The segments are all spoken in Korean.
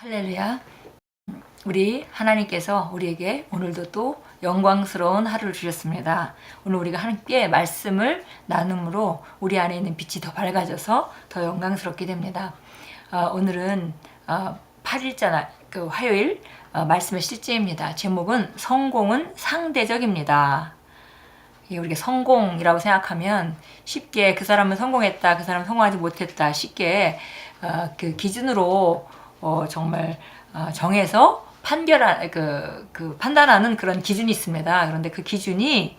할렐루야. 우리 하나님께서 우리에게 오늘도 또 영광스러운 하루를 주셨습니다. 오늘 우리가 하나님께 말씀을 나눔으로 우리 안에 있는 빛이 더 밝아져서 더 영광스럽게 됩니다. 오늘은 8일자 화요일 말씀의 실제입니다. 제목은 성공은 상대적입니다. 우리가 성공이라고 생각하면 쉽게 그 사람은 성공했다, 그 사람은 성공하지 못했다 쉽게 그 기준으로 정말 정해서 판단하는 그런 기준이 있습니다. 그런데 그 기준이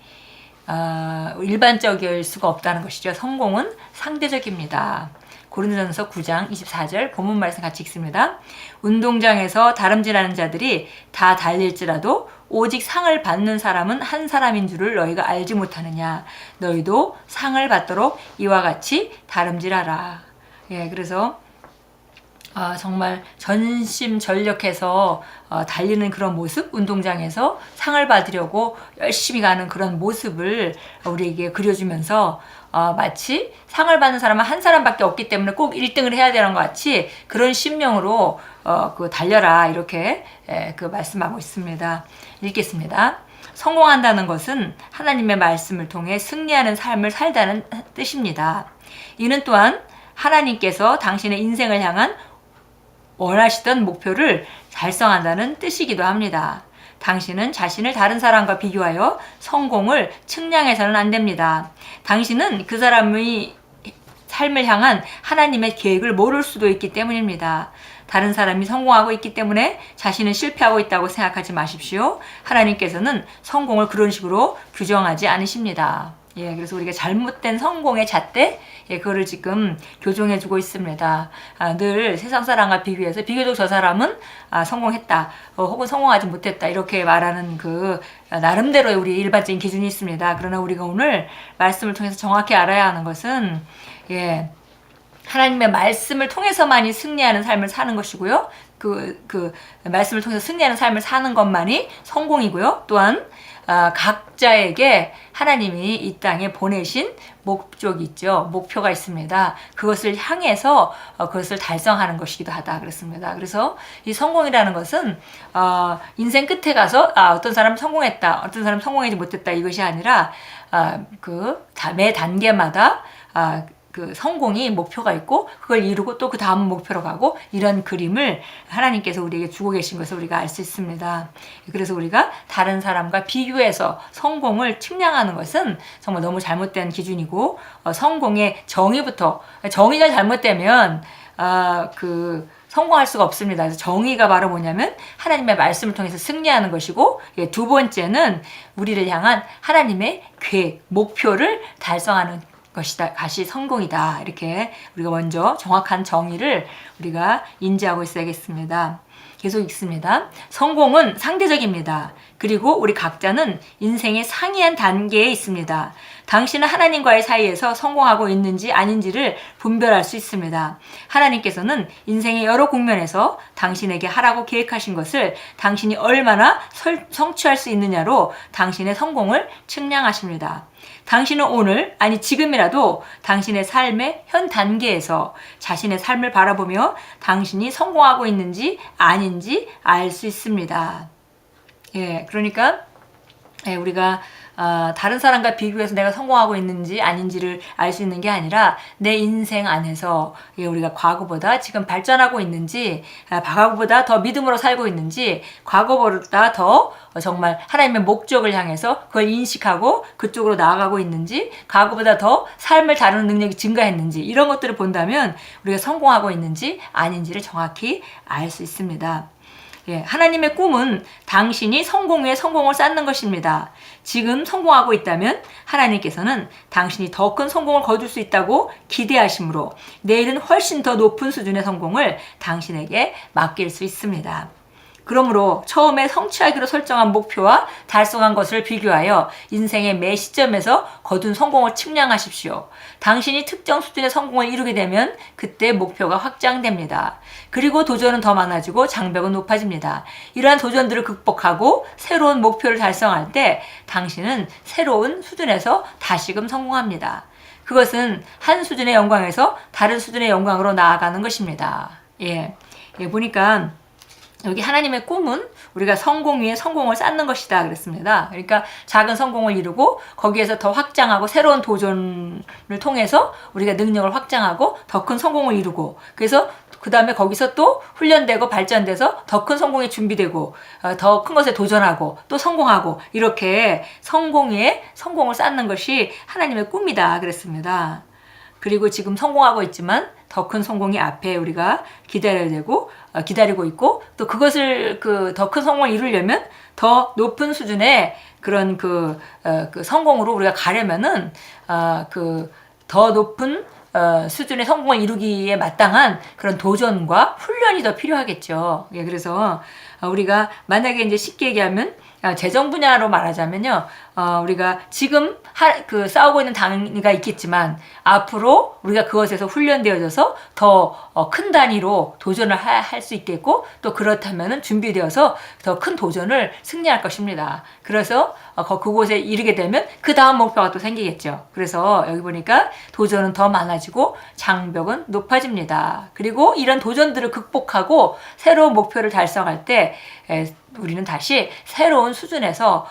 일반적일 수가 없다는 것이죠. 성공은 상대적입니다. 고린도전서 9장 24절 본문 말씀 같이 읽습니다. 운동장에서 다름질하는 자들이 다 달릴지라도 오직 상을 받는 사람은 한 사람인 줄을 너희가 알지 못하느냐. 너희도 상을 받도록 이와 같이 다름질하라. 그래서 정말 전심전력해서 달리는 그런 모습, 운동장에서 상을 받으려고 열심히 가는 그런 모습을 우리에게 그려주면서 마치 상을 받는 사람은 한 사람밖에 없기 때문에 꼭 1등을 해야 되는 것 같이 그런 심령으로 달려라 이렇게 말씀하고 있습니다. 읽겠습니다. 성공한다는 것은 하나님의 말씀을 통해 승리하는 삶을 살다는 뜻입니다. 이는 또한 하나님께서 당신의 인생을 향한 원하시던 목표를 달성한다는 뜻이기도 합니다. 당신은 자신을 다른 사람과 비교하여 성공을 측량해서는 안 됩니다. 당신은 그 사람의 삶을 향한 하나님의 계획을 모를 수도 있기 때문입니다. 다른 사람이 성공하고 있기 때문에 자신은 실패하고 있다고 생각하지 마십시오. 하나님께서는 성공을 그런 식으로 규정하지 않으십니다. 그래서 우리가 잘못된 성공의 잣대, 그거를 지금 교정해주고 있습니다. 늘 세상 사람과 비교해서 비교적 저 사람은 성공했다, 혹은 성공하지 못했다 이렇게 말하는 나름대로의 우리 일반적인 기준이 있습니다. 그러나 우리가 오늘 말씀을 통해서 정확히 알아야 하는 것은 하나님의 말씀을 통해서만이 승리하는 삶을 사는 것이고요. 그 말씀을 통해서 승리하는 삶을 사는 것만이 성공이고요. 또한 각자에게 하나님이 이 땅에 보내신 목적이 있죠. 목표가 있습니다. 그것을 향해서 그것을 달성하는 것이기도 하다 그랬습니다. 그래서 이 성공이라는 것은 인생 끝에 가서 어떤 사람은 성공했다, 어떤 사람은 성공하지 못했다 이것이 아니라 매 단계마다 성공이 목표가 있고 그걸 이루고 또 그 다음 목표로 가고 이런 그림을 하나님께서 우리에게 주고 계신 것을 우리가 알 수 있습니다. 그래서 우리가 다른 사람과 비교해서 성공을 측량하는 것은 정말 너무 잘못된 기준이고 성공의 정의가 잘못되면 성공할 수가 없습니다. 그래서 정의가 바로 뭐냐면 하나님의 말씀을 통해서 승리하는 것이고, 두 번째는 우리를 향한 하나님의 계획, 목표를 달성하는 것이 성공이다. 이렇게 우리가 먼저 정확한 정의를 우리가 인지하고 있어야겠습니다. 계속 읽습니다. 성공은 상대적입니다. 그리고 우리 각자는 인생의 상이한 단계에 있습니다. 당신은 하나님과의 사이에서 성공하고 있는지 아닌지를 분별할 수 있습니다. 하나님께서는 인생의 여러 국면에서 당신에게 하라고 계획하신 것을 당신이 얼마나 성취할 수 있느냐로 당신의 성공을 측량하십니다. 당신은 오늘, 아니 지금이라도 당신의 삶의 현 단계에서 자신의 삶을 바라보며 당신이 성공하고 있는지 아닌지 알 수 있습니다. 그러니까 우리가 다른 사람과 비교해서 내가 성공하고 있는지 아닌지를 알 수 있는 게 아니라 내 인생 안에서 우리가 과거보다 지금 발전하고 있는지, 과거보다 더 믿음으로 살고 있는지, 과거보다 더 정말 하나님의 목적을 향해서 그걸 인식하고 그쪽으로 나아가고 있는지, 과거보다 더 삶을 다루는 능력이 증가했는지 이런 것들을 본다면 우리가 성공하고 있는지 아닌지를 정확히 알 수 있습니다. 하나님의 꿈은 당신이 성공 위에 성공을 쌓는 것입니다. 지금 성공하고 있다면 하나님께서는 당신이 더 큰 성공을 거둘 수 있다고 기대하시므로 내일은 훨씬 더 높은 수준의 성공을 당신에게 맡길 수 있습니다. 그러므로 처음에 성취하기로 설정한 목표와 달성한 것을 비교하여 인생의 매 시점에서 거둔 성공을 측량하십시오. 당신이 특정 수준의 성공을 이루게 되면 그때 목표가 확장됩니다. 그리고 도전은 더 많아지고 장벽은 높아집니다. 이러한 도전들을 극복하고 새로운 목표를 달성할 때 당신은 새로운 수준에서 다시금 성공합니다. 그것은 한 수준의 영광에서 다른 수준의 영광으로 나아가는 것입니다. 보니까 여기 하나님의 꿈은 우리가 성공 위에 성공을 쌓는 것이다 그랬습니다. 그러니까 작은 성공을 이루고 거기에서 더 확장하고 새로운 도전을 통해서 우리가 능력을 확장하고 더 큰 성공을 이루고, 그래서 그 다음에 거기서 또 훈련되고 발전돼서 더 큰 성공이 준비되고 더 큰 것에 도전하고 또 성공하고, 이렇게 성공 위에 성공을 쌓는 것이 하나님의 꿈이다 그랬습니다. 그리고 지금 성공하고 있지만 더 큰 성공이 앞에 우리가 기다려야 되고 기다리고 있고, 또 그것을 그 더 큰 성공을 이루려면 더 높은 수준의 그런 그 성공으로 우리가 가려면은 그 더 높은 수준의 성공을 이루기에 마땅한 그런 도전과 훈련이 더 필요하겠죠. 예, 그래서 우리가 만약에 이제 쉽게 얘기하면 재정 분야로 말하자면요, 우리가 지금 싸우고 있는 단위가 있겠지만 앞으로 우리가 그것에서 훈련되어져서 더 큰 단위로 도전을 할 수 있겠고, 또 그렇다면은 준비되어서 더 큰 도전을 승리할 것입니다. 그래서 그곳에 이르게 되면 그 다음 목표가 또 생기겠죠. 그래서 여기 보니까 도전은 더 많아지고 장벽은 높아집니다. 그리고 이런 도전들을 극복하고 새로운 목표를 달성할 때 우리는 다시 새로운 수준에서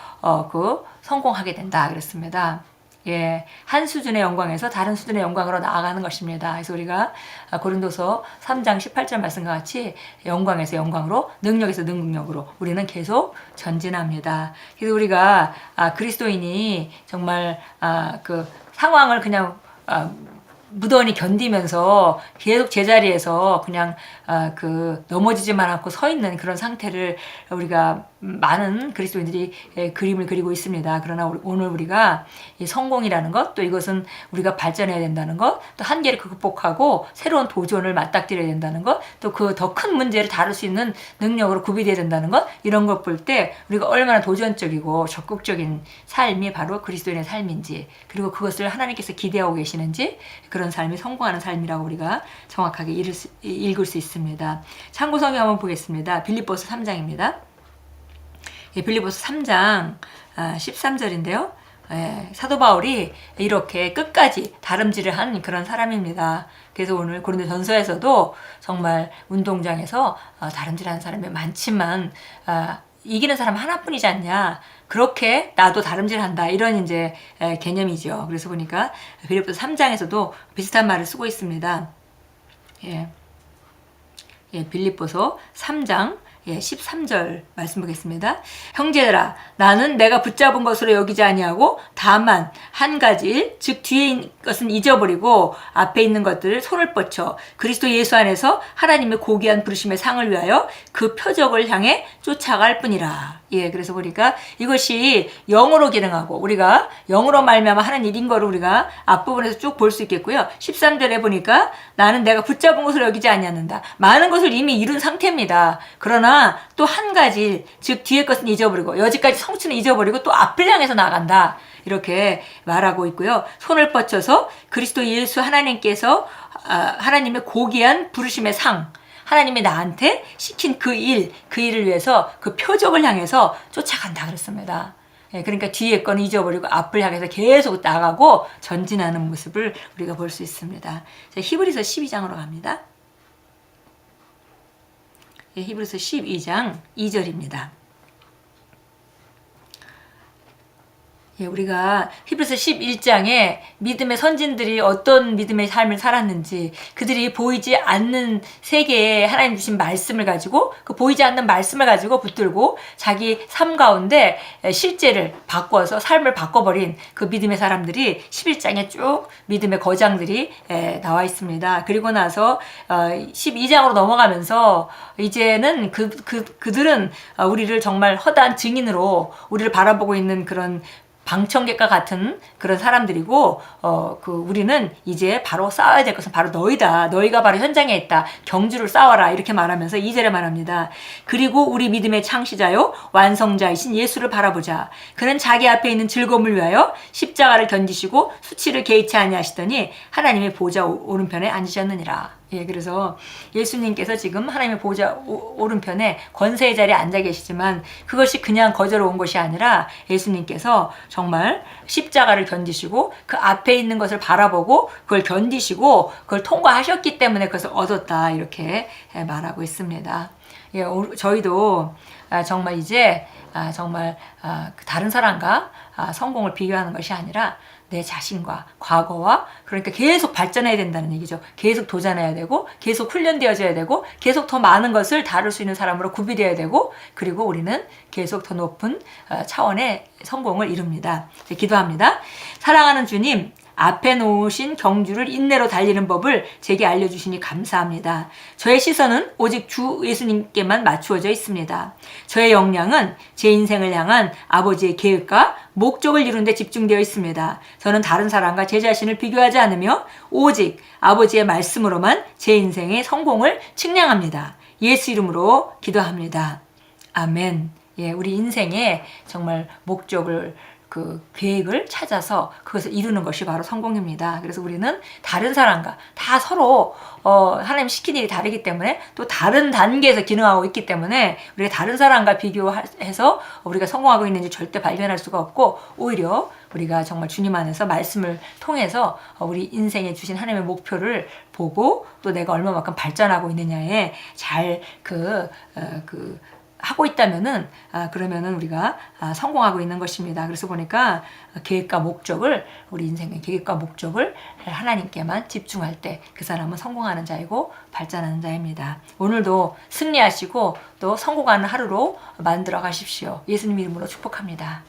성공하게 된다 그랬습니다. 예, 한 수준의 영광에서 다른 수준의 영광으로 나아가는 것입니다. 그래서 우리가 고린도서 3장 18절 말씀과 같이 영광에서 영광으로, 능력에서 능력으로 우리는 계속 전진합니다. 그래서 우리가 그리스도인이 정말 그 상황을 그냥 무던히 견디면서 계속 제자리에서 그냥 넘어지지만 않고 서 있는 그런 상태를 우리가 많은 그리스도인들이 그림을 그리고 있습니다. 그러나 오늘 우리가 이 성공이라는 것, 또 이것은 우리가 발전해야 된다는 것, 또 한계를 극복하고 새로운 도전을 맞닥뜨려야 된다는 것, 또 그 더 큰 문제를 다룰 수 있는 능력으로 구비되어야 된다는 것, 이런 것 볼 때 우리가 얼마나 도전적이고 적극적인 삶이 바로 그리스도인의 삶인지, 그리고 그것을 하나님께서 기대하고 계시는지, 그런 삶이 성공하는 삶이라고 우리가 정확하게 읽을 수 있습니다. 참고 성경 한번 보겠습니다. 빌립보서 3장입니다. 빌립보서 3장 13절인데요. 사도 바울이 이렇게 끝까지 다름질을 한 그런 사람입니다. 그래서 오늘 고린도전서에서도 정말 운동장에서 다름질하는 사람이 많지만 이기는 사람 하나뿐이지 않냐, 그렇게 나도 다름질한다, 이런 이제 개념이죠. 그래서 보니까 빌립보서 3장에서도 비슷한 말을 쓰고 있습니다. 빌립보서 3장 13절 말씀 보겠습니다. 형제들아, 나는 내가 붙잡은 것으로 여기지 아니하고 다만 한 가지 일, 즉 뒤에 있는 것은 잊어버리고 앞에 있는 것들을 손을 뻗쳐 그리스도 예수 안에서 하나님의 고귀한 부르심의 상을 위하여 그 표적을 향해 쫓아갈 뿐이라. 그래서 보니까 이것이 영으로 기능하고 우리가 영으로 말미암아 하는 일인 거를 우리가 앞부분에서 쭉 볼 수 있겠고요. 13절에 보니까 나는 내가 붙잡은 것을 여기지 아니하는다. 많은 것을 이미 이룬 상태입니다. 그러나 또 한 가지, 즉 뒤에 것은 잊어버리고, 여지까지 성취는 잊어버리고 또 앞을 향해서 나간다, 이렇게 말하고 있고요. 손을 뻗쳐서 그리스도 예수 하나님께서 하나님의 고귀한 부르심의 상, 하나님이 나한테 시킨 그 일을 위해서 그 표적을 향해서 쫓아간다 그랬습니다. 그러니까 뒤에 거는 잊어버리고 앞을 향해서 계속 나가고 전진하는 모습을 우리가 볼 수 있습니다. 히브리서 12장으로 갑니다. 히브리서 12장 2절입니다. 우리가 히브리서 11장에 믿음의 선진들이 어떤 믿음의 삶을 살았는지, 그들이 보이지 않는 세계에 하나님 주신 말씀을 가지고, 그 보이지 않는 말씀을 가지고 붙들고 자기 삶 가운데 실제를 바꿔서 삶을 바꿔버린 그 믿음의 사람들이 11장에 쭉 믿음의 거장들이 나와 있습니다. 그리고 나서 12장으로 넘어가면서 이제는 그들은 우리를 정말 허다한 증인으로 우리를 바라보고 있는 그런 방청객과 같은 그런 사람들이고, 우리는 이제 바로 싸워야 될 것은 바로 너희다. 너희가 바로 현장에 있다. 경주를 싸워라. 이렇게 말하면서 2절에 말합니다. 그리고 우리 믿음의 창시자요 완성자이신 예수를 바라보자. 그는 자기 앞에 있는 즐거움을 위하여 십자가를 견디시고 수치를 개의치 아니하시더니 하나님의 보좌 오른편에 앉으셨느니라. 그래서 예수님께서 지금 하나님의 보좌 오른편에 권세의 자리에 앉아 계시지만 그것이 그냥 거저로 온 것이 아니라 예수님께서 정말 십자가를 견디시고 그 앞에 있는 것을 바라보고 그걸 견디시고 그걸 통과하셨기 때문에 그것을 얻었다, 이렇게 말하고 있습니다. 예, 저희도 정말 이제 정말 다른 사람과 성공을 비교하는 것이 아니라 내 자신과 과거와, 그러니까 계속 발전해야 된다는 얘기죠. 계속 도전해야 되고, 계속 훈련되어져야 되고, 계속 더 많은 것을 다룰 수 있는 사람으로 구비되어야 되고, 그리고 우리는 계속 더 높은 차원의 성공을 이룹니다. 기도합니다. 사랑하는 주님, 앞에 놓으신 경주를 인내로 달리는 법을 제게 알려주시니 감사합니다. 저의 시선은 오직 주 예수님께만 맞추어져 있습니다. 저의 역량은 제 인생을 향한 아버지의 계획과 목적을 이루는 데 집중되어 있습니다. 저는 다른 사람과 제 자신을 비교하지 않으며 오직 아버지의 말씀으로만 제 인생의 성공을 측량합니다. 예수 이름으로 기도합니다. 아멘. 예, 우리 인생의 정말 목적을, 그 계획을 찾아서 그것을 이루는 것이 바로 성공입니다. 그래서 우리는 다른 사람과 다 서로 하나님 시킨 일이 다르기 때문에, 또 다른 단계에서 기능하고 있기 때문에 우리가 다른 사람과 비교해서 우리가 성공하고 있는지 절대 발견할 수가 없고, 오히려 우리가 정말 주님 안에서 말씀을 통해서 우리 인생에 주신 하나님의 목표를 보고, 또 내가 얼마만큼 발전하고 있느냐에 잘 하고 있다면은 그러면은 우리가 성공하고 있는 것입니다. 그래서 보니까 계획과 목적을, 우리 인생의 계획과 목적을 하나님께만 집중할 때 그 사람은 성공하는 자이고 발전하는 자입니다. 오늘도 승리하시고 또 성공하는 하루로 만들어 가십시오. 예수님 이름으로 축복합니다.